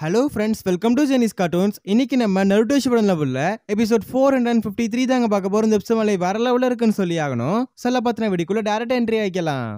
Hello friends, welcome to Jenny's Cartoons. இன்னைக்கு நம்ம Naruto ஷிபுடன் லெவல்ல எபிசோட் 453 தாங்க பார்க்க போறோம். இந்த எபிசோட் வேற லெவல்ல இருக்குன்னு சொல்லி ஆகணும். சொல்ல பத்தின வீடியோக்குள்ள டைரக்ட் என்ட்ரி ஆயிக்கலாம்.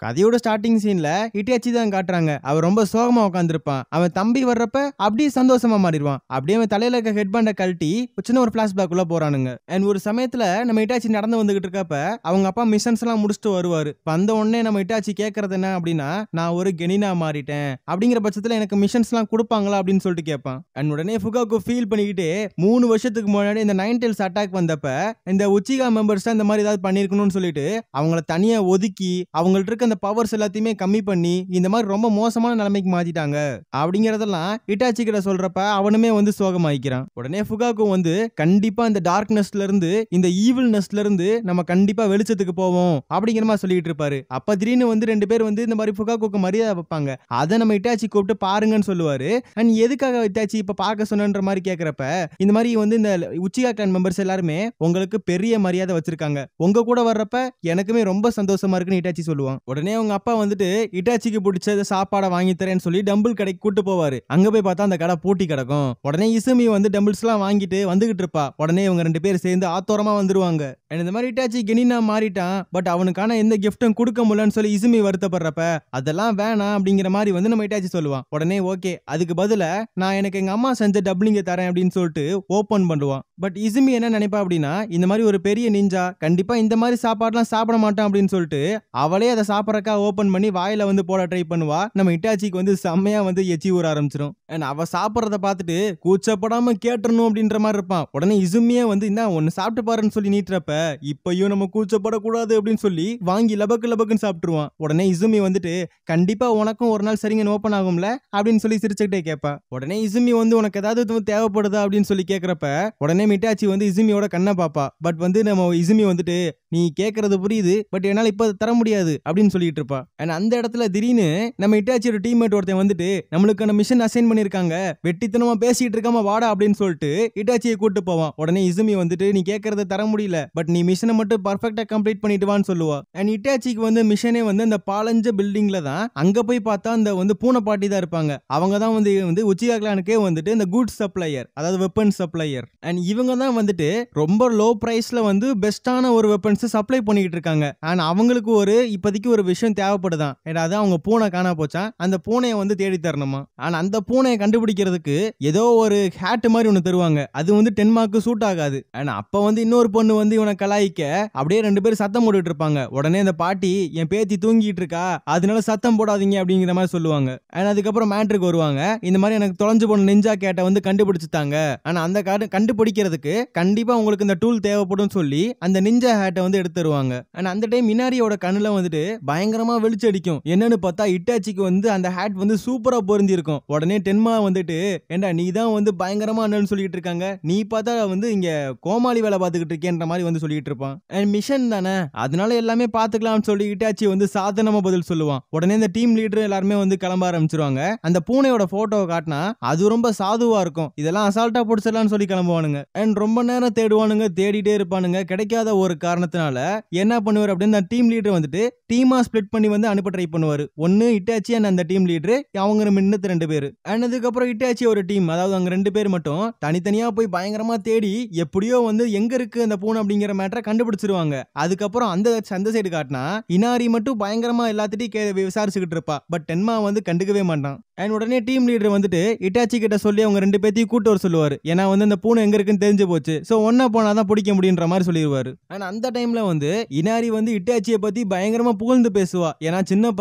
கதையோட ஸ்டார்டிங் சீன்ல இட்டாச்சி தான் காட்டுறாங்க. அவன் ரொம்ப சோகமா உட்காந்துருப்பான். அவன் தம்பி வர்றப்ப அப்படியே சந்தோஷமா மாறிடுவான். அப்படியே அவன் தலையில இருக்க ஹெட் பேண்ட கழட்டி சின்ன ஒரு பிளாஷ்பேக் உள்ள போறானுங்க. அண்ட் ஒரு சமயத்துல நம்ம இட்டாச்சி நடந்து வந்துகிட்டு இருக்கப்ப அவங்க அப்பா மிஷன்ஸ் எல்லாம் முடிச்சுட்டு வருவாரு. வந்த உடனே நம்ம இட்டாச்சி கேட்கறது என்ன அப்படின்னா, நான் ஒரு கெனினா மாறிட்டேன் அப்படிங்கிற பட்சத்துல எனக்கு மிஷன்ஸ் எல்லாம் கொடுப்பாங்களா அப்படின்னு சொல்லிட்டு கேட்பான். அண்ட் உடனே ஃபுகாக்கு ஃபீல் பண்ணிக்கிட்டு 3 வருஷத்துக்கு முன்னாடி இந்த 9 Tails அட்டாக் வந்தப்ப இந்த உச்சிகா மெம்பர்ஸ் இந்த மாதிரி ஏதாவது பண்ணிருக்கணும்னு சொல்லிட்டு அவங்கள தனியா ஒதுக்கி அவங்கள்ட்ட இருக்க அந்த பவர்ஸ் எல்லாத்தையுமே கம்மி பண்ணி இந்த மாதிரி ரொம்ப மோசமான நிலைமைக்கு மாத்திட்டாங்க அப்படிங்கறதெல்லாம் இட்டாச்சி கிட்ட சொல்றப்ப அவனுமே வந்து சோகமாயிக்கிறான். உடனே ஃபுகாக்கு வந்து கண்டிப்பா இந்த டார்க்னஸ்ல இருந்து இந்த ஈவில்னஸ்ல இருந்து நம்ம கண்டிப்பா வெளிச்சத்துக்கு போவோம் அப்படிங்கிற மாதிரி சொல்லிட்டு இருப்பாரு. அப்ப திடீர்னு வந்து 2 பேர் வந்து இந்த மாதிரி ஃபுகாக்கு மரியாதை வைப்பாங்க. அதை நம்ம இட்டாச்சி கூப்பிட்டு பாருங்கன்னு சொல்லுவாரு. அண்ட் எதுக்காக இட்டாச்சி இப்ப பார்க்க சொன்னன்ற மாதிரி கேக்குறப்ப இந்த மாதிரி வந்து இந்த உச்சிகா கிளான் மெம்பர்ஸ் எல்லாருமே உங்களுக்கு பெரிய மரியாதை வச்சிருக்காங்க, உங்க கூட வர்றப்ப எனக்குமே ரொம்ப சந்தோஷமா இருக்குன்னு இட்டாச்சி சொல்லுவான். உடனே அவங்க அப்பா வந்துட்டு இட்டாச்சிக்கு பிடிச்ச சாப்பாடை வாங்கி தரேன்னு சொல்லி டம்பிள் கடைக்கு கூட்டு போவாரு. அங்க போய் பார்த்தா அந்த கடை பூட்டி கிடக்கும். உடனே இசுமி வந்து டம்பிள்ஸ் எல்லாம் வாங்கிட்டு வந்துகிட்டு இருப்பா. உடனே இவங்க 2 பேர் சேர்ந்து ஆத்தோரமா வந்துருவாங்க. இந்த மாதிரி இட்டாச்சி கெனினா மாறிட்டான், பட் அவனுக்கான எந்த கிஃப்டும் கொடுக்க முடியலன்னு சொல்லி இசுமி வருத்தப்படுறப்ப அதெல்லாம் வேணாம் அப்படிங்கிற மாதிரி வந்து நம்ம இட்டாச்சி சொல்லுவான். உடனே ஓகே, அதுக்கு பதிலா நான் எனக்கு எங்க அம்மா செஞ்ச டப்ளிங்க தரேன் அப்படின்னு சொல்லிட்டு ஓபன் பண்ணுவான். பட் இசுமி என்ன நினைப்பா அப்படின்னா, இந்த மாதிரி ஒரு பெரிய நிஞ்சா கண்டிப்பா இந்த மாதிரி சாப்பாடுலாம் சாப்பிட மாட்டான் அப்படின்னு சொல்லிட்டு அவளே அதை சாப்பிடறக்கா ஓபன் பண்ணி வாயில வந்து போட ட்ரை பண்ணுவா. நம்ம இட்டாச்சிக்கு வந்து செம்மையா வந்து எச்சி ஊற ஆரம்பிச்சிடும். அவ சாப்பிடறத பார்த்துட்டு கூச்சப்படாம கேட்டணும் அப்படின்ற மாதிரி இருப்பான். உடனே இசுமியே வந்து இந்த ஒன்னு சாப்பிட்டு பாருன்னு சொல்லி நீட்டுறப்ப இப்பயும் நம்ம கூச்சப்படக்கூடாது அப்படின்னு சொல்லி வாங்கி லபக்குன்னு சாப்பிட்டுருவான். உடனே இசுமி வந்துட்டு கண்டிப்பா உனக்கும் ஒரு நாள் சரிங்க ஓபன் ஆகும்ல அப்படின்னு சொல்லி சிரிச்சுக்கிட்டே கேட்பா. உடனே இசுமி வந்து உனக்கு ஏதாவது தேவைப்படுதா அப்படின்னு சொல்லி கேட்கறப்ப உடனே மிட்டாச்சி வந்து இசுமியோட கண்ணை பாப்பா. பட் வந்து நம்ம இசுமி வந்துட்டு நீ கேட்கறது புரியுது, பட் என்னால இப்ப தர முடியாது அப்படின்னு சொல்லிட்டு இருப்பா. அந்த இடத்துல திடீர்னு நம்ம இட்டாச்சியோட டீம்மேட் ஒருத்தன் வந்துட்டு நம்மளுக்கான மிஷன் அசைன் பண்ணிருக்காங்க, வெட்டித்தனமா பேசிட்டு இருக்காம வாடா அப்படின்னு சொல்லிட்டு இட்டாச்சியை கூட்டு போவான். உடனே இசுமி வந்துட்டு நீ கேட்கறத தர முடியல, பட் நீ மிஷனை மட்டும் பர்ஃபெக்டா கம்ப்ளீட் பண்ணிட்டு வான்னு சொல்லுவா. அண்ட் இட்டாச்சிக்கு வந்து மிஷனே வந்து அந்த பாலஞ்ச பில்டிங்ல தான். அங்க போய் பார்த்தா அந்த வந்து பூனை பாட்டி தான் இருப்பாங்க. அவங்க தான் வந்து உச்சிகா கிளானுக்கே வந்துட்டு இந்த குட் சப்ளையர், அதாவது வெப்பன் சப்ளையர். அண்ட் இவங்க தான் வந்துட்டு ரொம்ப லோ பிரைஸ்ல வந்து பெஸ்டான ஒரு வெப்பன்ஸ் சப்ளை பண்ணிட்டு இருக்காங்க. அண்ட் அவங்களுக்கு ஒரு இப்போதைக்கு ஒரு விஷயம் தேவைப்படுதான். ஏதாவது அவங்க பூனை காணா போச்சான், அந்த பூனையை வந்து தேடி தரணுமா. ஆனா அந்த பூனையை கண்டுபிடிக்கிறதுக்கு ஏதோ ஒரு ஹேட் மாதிரி ஒன்னு தருவாங்க. அது வந்து டென்மார்க்கு சூட் ஆகாது. ஆனா அப்ப வந்து இன்னொரு பொண்ணு வந்து இவனை கலாய்க்க அப்படியே 2 பேரும் சத்தம் போட்டுட்டு இருப்பாங்க. உடனே அந்த பாட்டி என் பேத்தி தூங்கிட்டு இருக்கா, அதனால சத்தம் போடாதீங்க அப்படிங்கிற மாதிரி சொல்லுவாங்க. ஆனா அதுக்கப்புறம் மேட்ருக்கு வருவாங்க. இந்த மாதிரி எனக்கு தொலைஞ்சு போன நிஞ்சா கேட்ட வந்து கண்டுபிடிச்சுட்டாங்க. ஆனா அந்த கார்டு கண்டுபிடிக்கிறதுக்கு கண்டிப்பா உங்களுக்கு இந்த டூல் தேவைப்படும் சொல்லி அந்த நிஞ்சா ஹேட்டை வந்து எடுத்து தருவாங்க. ஆனா அந்த டைம் மினாரியோட கண்ணுல வந்துட்டு பயங்கரமா வெளிச்சடிக்கும். என்னன்னு பார்த்தா இட்டாச்சிக்கு வந்து அந்த ஹேட் வந்து சூப்பரா பொருந்தி இருக்கும். உடனே டென்மா வந்துட்டு ஏண்டா நீ தான் வந்து பயங்கரமா என்னன்னு சொல்லிட்டு இருக்காங்க, நீ பார்த்தா வந்து இங்க கோமாளி வேலை பார்த்துக்கிட்டு இருக்கேன்ற மாதிரி வந்து சொல்லிட்டு இருப்பான். மிஷன் தானே, அதனால எல்லாமே பாத்துக்கலாம்னு சொல்லி இட்டாச்சி வந்து சாதனமா பதில் சொல்லுவான். உடனே இந்த டீம் லீடர் எல்லாருமே வந்து கிளம்ப ஆரம்பிச்சிருவாங்க. அந்த பூனையோட போட்டோவை காட்டினா அது ரொம்ப சாதுவா இருக்கும், இதெல்லாம் அசால்ட்டா பிடிச்சிடலாம்னு சொல்லி கிளம்புவானுங்க. அண்ட் ரொம்ப நேரம் தேடுவானுங்க, தேடிட்டே இருப்பானுங்க. கிடைக்காத ஒரு காரணத்தினால என்ன பண்ணுவார் அப்படின்னு டீம் லீடர் வந்துட்டு டீமா ஸ்பிளிட் பண்ணி வந்து அனுப்ப ட்ரை பண்ணுவாரு. ஒன்னு இட்டாச்சி அண்ட் அந்த டீம் லீடர், அவங்க மின்னத்து 2 பேர். அண்ட் அதுக்கப்புறம் இட்டாச்சி ஒரு டீம், அதாவது அவங்க 2 பேர் மட்டும் தனித்தனியா போய் பயங்கரமா தேடி எப்படியோ வந்து எங்க இருக்கு அந்த பூனை அப்படிங்கிற மேட்டரை கண்டுபிடிச்சிருவாங்க. அதுக்கப்புறம் அந்த சைடு காட்டினா இனாரி மட்டும் பயங்கரமா எல்லாத்திட்டையும் விசாரிச்சுக்கிட்டு இருப்பா. பட் டென்மா வந்து கண்டுக்கவே மாட்டான். அண்ட் உடனே டீம் லீடர் வந்துட்டு இட்டாச்சி கிட்ட சொல்லி அவங்க 2 பேத்தையும் கூட்டு வர சொல்லுவாரு. ஏன்னா வந்து அந்த பூனை எங்க இருக்குன்னு தெரிஞ்சு போச்சு, சோ ஒன்னா போனாதான் பிடிக்க முடியுன்ற மாதிரி சொல்லிடுவாரு. ஆனா அந்த டைம்ல வந்து இனாரி வந்து இட்டாச்சியை பத்தி பயங்கரமா புகழ்ந்து பேசுவா. ஏன்னா சின்ன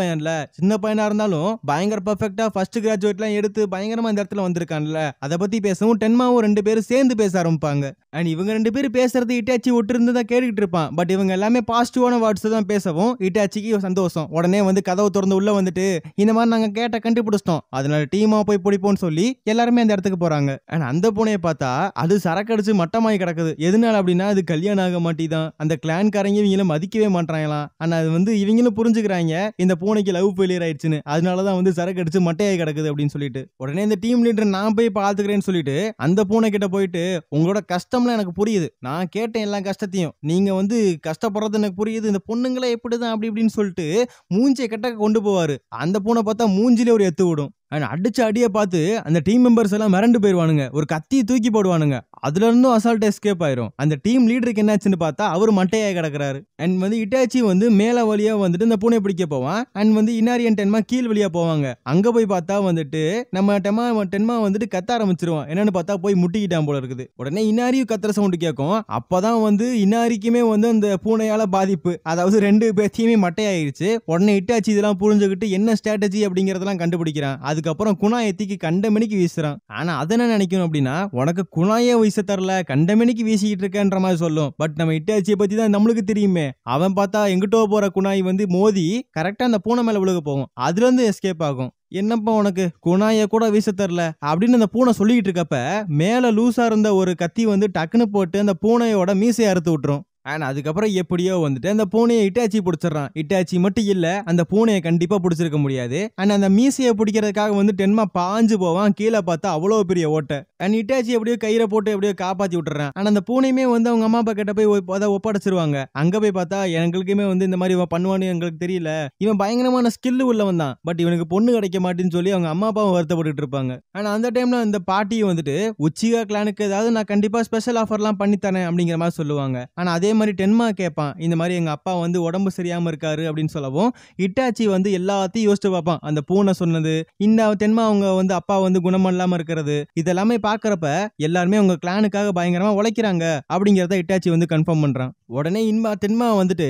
பையனா இருந்தாலும் பயங்கர பர்ஃபெக்டா ஃபர்ஸ்ட் கிராஜுவேட்லாம் எடுத்து பயங்கரமா இந்த இடத்துல வந்திருக்கான்ல, அதை பத்தி பேசவும் டென்மாவும் 2 பேரும் சேர்ந்து பேச ஆரம்பிப்பாங்க. அண்ட் இவங்க 2 பேரும் பேசுறது இட்டாச்சி ஒட்டு இருந்து தான் கேட்டுக்கிட்டு இருப்பான். பட் இவங்க எல்லாமே பாசிட்டிவான வேர்ட்ஸ் தான் பேசவும் இட்டாச்சிக்கு சந்தோஷம். உடனே வந்து கதவை திறந்து உள்ள வந்துட்டு இந்த மாதிரி நாங்க கேட்ட கண்டுபிடிச்சிட்டோம், அதனால டீமா போய் பிடிப்போம்னு சொல்லி எல்லாருமே அந்த இடத்துக்கு போறாங்க. அண்ட் அந்த பூனையை பார்த்தா அது சரக்கடிச்சு மட்டமாயி கிடக்குது. எதனால அப்படின்னா அது கல்யாணம் ஆக மாட்டிதான். அந்த கிளான்காரங்க இவங்கள மதிக்கவே மாட்டாங்களாம். ஆனா அது வந்து இவங்களும் புரிஞ்சுக்கிறாங்க இந்த பூனைக்கு லவ் ஃபெயிலியர் ஆயிடுச்சுன்னு, அதனாலதான் வந்து சரக்கு அடிச்சு மட்டையாய் கிடக்குது அப்படின்னு சொல்லிட்டு உடனே இந்த டீம் லீடர் நான் போய் பாத்துக்கிறேன்னு சொல்லிட்டு அந்த பூனை கிட்ட போயிட்டு உங்களோட கஷ்டம் கஷ்டம்லாம் எனக்கு புரியுது, நான் கேட்டேன் எல்லா கஷ்டத்தையும், நீங்க வந்து கஷ்டப்படுறது எனக்கு புரியுது, இந்த பொண்ணுங்களே இப்படிதான் அப்படி இப்படின்னு சொல்லிட்டு மூஞ்சியை கட்டக்க கொண்டு போவாரு. அந்த பூனை பார்த்தா மூஞ்சிலே ஒரு எத்து விடும். அடிச்ச அடியை பார்த்து அந்த டீம் மெம்பர்ஸ் எல்லாம் மிரண்டு போயிருவானுங்க, ஒரு கத்தியை தூக்கி போடுவானுங்க. அதுல இருந்தும் அசால்ட் எஸ்கேப் ஆயிரும். அந்த டீம் லீடருக்கு என்னாச்சுன்னு பார்த்தா அவர் மட்டையாய் கிடக்குறாரு. அண்ட் வந்து இட்டாச்சி வந்து மேல வழியா வந்துட்டு இந்த பூனை பிடிக்க போவான். அண்ட் வந்து இனாரி அண்ட் டென்மா கீழ் வழியா போவாங்க. அங்க போய் பார்த்தா வந்துட்டு நம்ம டென்மா வந்துட்டு கத்த ஆரம்பிச்சிருவான். என்னன்னு பார்த்தா போய் முட்டிக்கிட்டான் போல இருக்குது. உடனே இனாரியும் கத்துற சவுண்ட் கேட்கும். அப்பதான் வந்து இனாரிக்குமே வந்து அந்த பூனையால பாதிப்பு, அதாவது 2 பேத்தையுமே மட்டையாயிருச்சு. உடனே இட்டாச்சி இதெல்லாம் புரிஞ்சுக்கிட்டு என்ன ஸ்ட்ராட்டஜி அப்படிங்கறதெல்லாம் கண்டுபிடிக்கிறான். அதுக்கப்புறம் குணாயை தூக்கி கண்டமணிக்கு வீசுறான். ஆனா அதை என்ன நினைக்கணும் அப்படின்னா, உனக்கு குணாயே வீச தரல, கண்டமணிக்கு வீசிக்கிட்டு இருக்கன்ற மாதிரி சொல்லும். பட் நம்ம இட்டாச்சியை பத்தி தான் நம்மளுக்கு தெரியுமே. அவன் பார்த்தா எங்கிட்டோ போற குணாய் வந்து மோதி கரெக்டா அந்த பூனை மேல விழுக போகும். அதுல இருந்து எஸ்கேப் ஆகும். என்னப்பா உனக்கு குணாய கூட வீச தரல அப்படின்னு அந்த பூனை சொல்லிக்கிட்டு இருக்கப்ப மேல லூசா இருந்த ஒரு கத்தி வந்து டக்குன்னு போட்டு அந்த பூனையோட மீசையை அறுத்து விட்டுரும். ஆனா அதுக்கப்புறம் எப்படியோ வந்துட்டு அந்த பூனையை இட்டாச்சி பிடிச்சிடறான். இட்டாச்சி மட்டும் இல்ல, அந்த பூனையை கண்டிப்பா பிடிச்சிருக்க முடியாது. அண்ட் அந்த மீசையை பிடிக்கிறதுக்காக வந்து டென்மா பாஞ்சு போவான். கீழே பார்த்தா அவ்வளோ பெரிய ஓட்டை. அண்ட் இட்டாச்சி எப்படியோ கயிறை போட்டு எப்படியோ காப்பாத்தி விட்டுறான். ஆனா அந்த பூனையுமே வந்து அவங்க அம்மா அப்பா கிட்ட போய் ஒப்படைச்சிருவாங்க. அங்க போய் பார்த்தா எங்களுக்குமே வந்து இந்த மாதிரி பண்ணுவான்னு எங்களுக்கு தெரியல, இவன் பயங்கரமான ஸ்கில் உள்ளவன் தான், பட் இவனுக்கு பொண்ணு கிடைக்க மாட்டேன்னு சொல்லி அவங்க அம்மா அப்பாவும் வருத்தப்பட்டு இருப்பாங்க. ஆனா அந்த டைம்ல இந்த பாட்டியும் வந்துட்டு உச்சிகா கிளானுக்கு ஏதாவது நான் கண்டிப்பா ஸ்பெஷல் ஆஃபர்லாம் பண்ணி தரேன் அப்படிங்கிற மாதிரி சொல்லுவாங்க. ஆனா அதே மாதிரி டென்மா கேட்பான், இந்த மாதிரி எங்க அப்பா வந்து உடம்பு சரியாம இருக்காரு அப்படின்னு சொல்லவும் இட்டாச்சி வந்து எல்லாத்தையும் யோசிச்சு பார்ப்பான். அந்த பூனை சொன்னது, இந்த டென்மா அவங்க வந்து அப்பா வந்து குணமில்லாம இருக்கிறது, இதெல்லாமே பாக்குறப்ப எல்லாருமே உங்க கிளானுக்காக பயங்கரமா உழைக்கிறாங்க அப்படிங்கறத இட்டாச்சி வந்து கன்ஃபார்ம் பண்றான். உடனே டென்மா வந்துட்டு,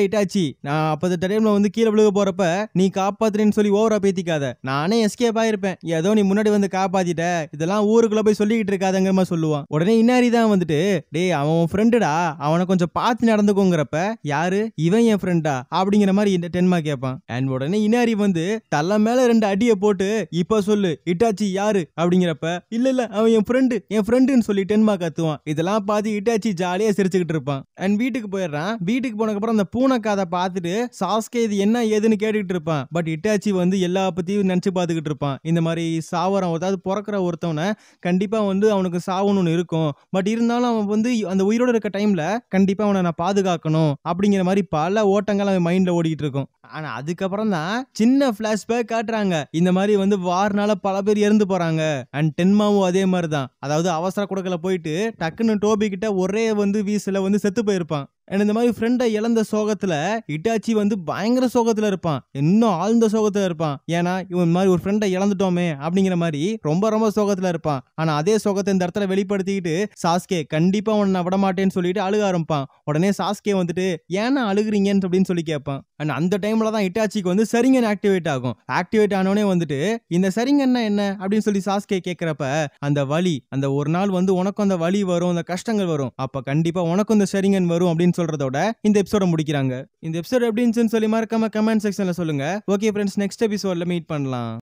இட்டாச்சி நான் அப்ப டைம்ல வந்து கீழே விழுக போறப்ப நீ காப்பாத்துறேன்னு சொல்லி ஓவரா பேத்திக்காத, நானே எஸ்கேப் ஆயிருப்பேன், ஏதோ நீ முன்னாடி வந்து காப்பாத்திட்ட, இதெல்லாம் ஊருக்குள்ள போய் சொல்லிக்கிட்டு இருக்காதங்கிற மாதிரி சொல்லுவான். உடனே இன்னாரி தான் வந்துட்டு, டேய் அவன் ஃப்ரெண்டுடா, அவனை கொஞ்சம் பார்த்து நடந்துக்கோங்கிறப்ப, யாரு இவன் என் ஃப்ரெண்டா அப்படிங்கிற மாதிரி இந்த டென்மா கேட்பான். அண்ட் உடனே இனாரி வந்து தலை மேல 2 அடியை போட்டு, இப்ப சொல்லு இட்டாச்சி யாரு அப்படிங்கிறப்ப, இல்ல அவன் என் ஃப்ரெண்டுன்னு சொல்லி டென்மா கத்துவான். இதெல்லாம் பார்த்து இட்டாச்சி ஜாலியா சிரிச்சுக்கிட்டு இருப்பான். அண்ட் வீட்டுக்கு போயிடுறான். வீட்டுக்கு போனதுக்கு அப்புறம் அந்த பூனை கதை பார்த்துட்டு சாஸ்கே இது என்ன ஏதுன்னு கேட்டுக்கிட்டு இருப்பான். பட் இட்டாச்சி வந்து எல்லா பத்தியும் நினைச்சு பார்த்துக்கிட்டு இருப்பான். இந்த மாதிரி சாவரம், அதாவது பிறக்கிற ஒருத்தவனை கண்டிப்பா வந்து அவனுக்கு சாவுன்னு இருக்கும், பட் இருந்தாலும் அவன் வந்து அந்த உயிரோட இருக்க டைம்ல கண்டிப்பா அவனை நான் பாதுகாக்கணும் அப்படிங்கிற மாதிரி பல ஓட்டங்கள் அவன் மைண்ட்ல ஓடிட்டு இருக்கும். ஆனா அதுக்கப்புறம் தான் சின்ன பிளாஷ்பேக் காட்டுறாங்க. இந்த மாதிரி வந்து வார்னால பல பேர் இறந்து போறாங்க. அண்ட் டென்மாவும் அதே மாதிரி தான், அதாவது அவசர குடக்கல போயிட்டு டக்குன்னு டோபி கிட்ட ஒரே வந்து வீசுல வந்து செத்து போயிருப்பான். இந்த மாதிரி ஃப்ரெண்டை இழந்த சோகத்துல இட்டாச்சி வந்து பயங்கர சோகத்துல இருப்பான், இன்னும் ஆழ்ந்த சோகத்துல இருப்பான். ஏன்னா இவன் மாதிரி ஒரு ஃப்ரெண்டை இழந்துட்டோமே அப்படிங்கிற மாதிரி ரொம்ப ரொம்ப சோகத்துல இருப்பான். ஆனா அதே சோகத்தை இந்த இடத்துல வெளிப்படுத்திக்கிட்டு சாஸ்கே கண்டிப்பா உன்னை விட மாட்டேன்னு சொல்லிட்டு அழுக ஆரம்பிப்பான். உடனே சாஸ்கே வந்துட்டு ஏன்னா அழுகுறீங்கன்னு அப்படின்னு சொல்லி கேட்பான். அண்ட் அந்த டைம்ல தான் இட்டாச்சிக்கு வந்து சரிங்கன் ஆக்டிவேட் ஆகும். ஆக்டிவேட் ஆனோடனே வந்துட்டு இந்த சரிங்கன்னா என்ன அப்படின்னு சொல்லி சாஸ்கே கேட்கிறப்ப, அந்த வலி, அந்த ஒரு நாள் வந்து உனக்கும் அந்த வலி வரும், அந்த கஷ்டங்கள் வரும், அப்ப கண்டிப்பா உனக்கும் இந்த சரிங்கன் வரும் அப்படின்னு சொல்றதோட இந்த எபிசோட முடிக்கிறாங்க. இந்த எபிசோட் எப்படி இருந்துச்சுன்னு சொல்லி மறக்காம கமெண்ட் செக்ஷன்ல சொல்லுங்க. ஓகே ஃப்ரெண்ட்ஸ், நெக்ஸ்ட் எபிசோட்ல மீட் பண்ணலாம்.